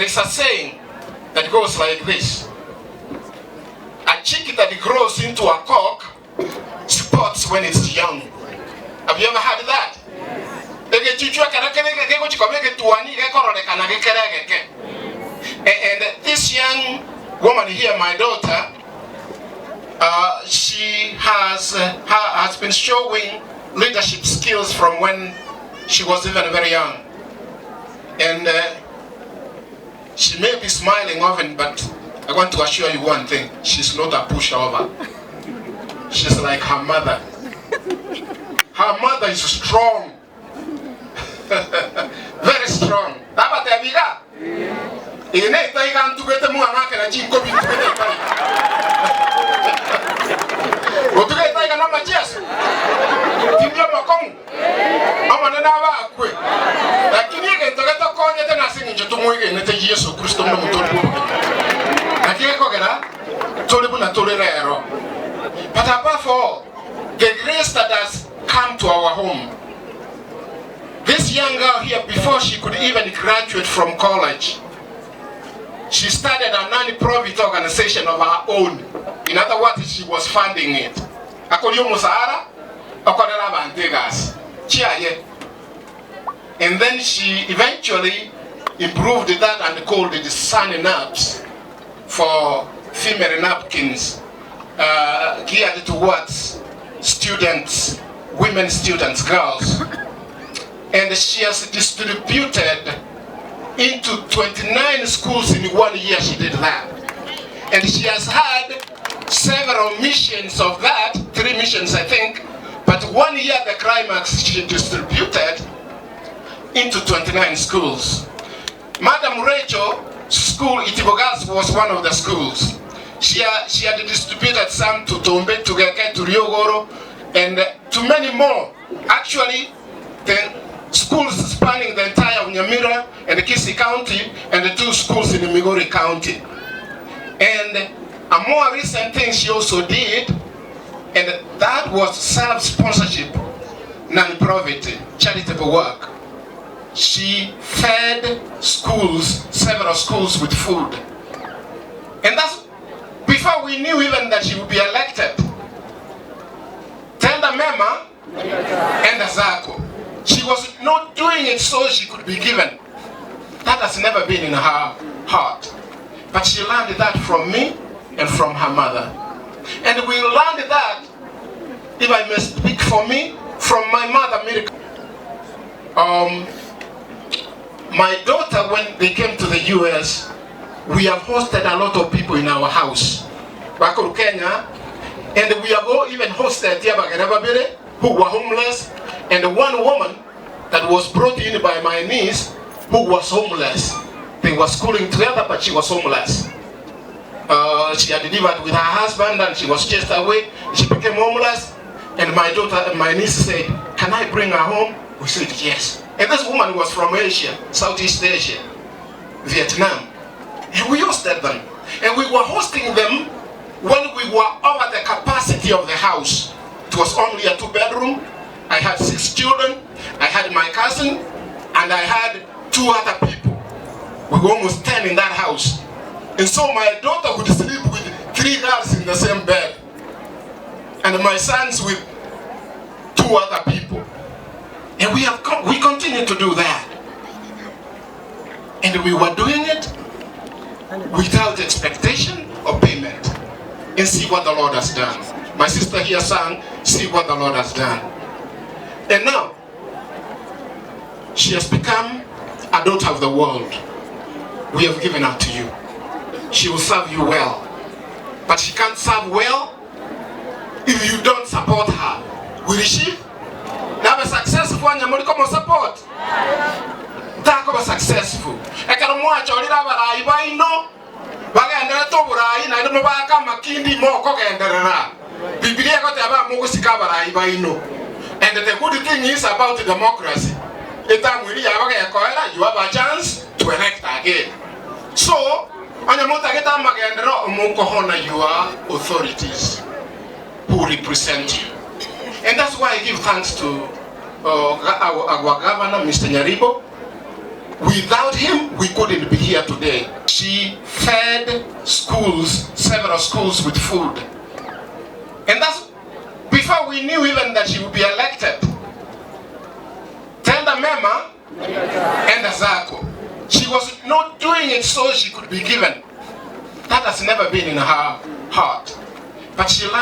There is a saying that goes like this: a chick that grows into a cock spots when it's young. Have you ever heard that? And this young woman here, my daughter, she has been showing leadership skills from when she was even very young. And she may be smiling often, but I want to assure you one thing: she's not a pushover. She's like her mother. Her mother is strong. Very strong. But above all, the grace that has come to our home. This young girl here, before she could even graduate from college, she started a non-profit organization of her own. In other words, she was funding it. And then she eventually improved that and called it Sunny Naps for female napkins, geared towards students, women students, girls. And she has distributed into 29 schools in 1 year. She did that. And she has had several missions of that, 3 missions I think, but 1 year the climax she distributed into 29 schools. Madam Rachel school, Itibogas, was one of the schools. She had distributed some to Tombe, to Geke, to Ryogoro, and to many more. Actually, the schools spanning the entire Nyamira and the Kisii County, and the 2 schools in the Migori County. And a more recent thing she also did, and that was self-sponsorship, non-profit, charitable work. She fed schools, several schools, with food. And that's before we knew even that she would be elected. Tenda Mema and Azako. She was not doing it so she could be given. That has never been in her heart. But she learned that from me and from her mother. And we learned that, if I may speak for me, from my mother, Miracle. My daughter, when they came to the US, we have hosted a lot of people in our house. Back in Kenya, and we have even hosted Tiabagarababire, who were homeless, and one woman that was brought in by my niece, who was homeless. They were schooling together, but she was homeless. She had delivered with her husband, and she was chased away. She became homeless, and my daughter, my niece said, "Can I bring her home?" We said yes. And this woman was from Asia, Southeast Asia, Vietnam. And we hosted them. And we were hosting them when we were over the capacity of the house. It was only a 2-bedroom. I had 6 children. I had my cousin, and I had 2 other people. We were almost 10 in that house. And so my daughter would sleep with 3 girls in the same bed, and my sons with 2 other people. And we continue to do that. And we were doing it without expectation or payment. And see what the Lord has done. My sister here sang, "See what the Lord has done." And now, she has become a daughter of the world. We have given her to you. She will serve you well. But she can't serve well if you don't support her. Will she? Now be successful and you come support. That be successful. I can watch all the other I know. Baganda to burai na ndo baka makindi moko gendera. Biblia got about Mugusika I know. And the good thing is about democracy. You have a chance to elect again. So, you are authorities who represent you. And that's why I give thanks to our governor, Mr. Nyaribo. Without him, we couldn't be here. here today. She fed schools, several schools with food. And that's before we knew even that she would be elected. Tenda mema and zako. She was not doing it so she could be given. That has never been in her heart. But she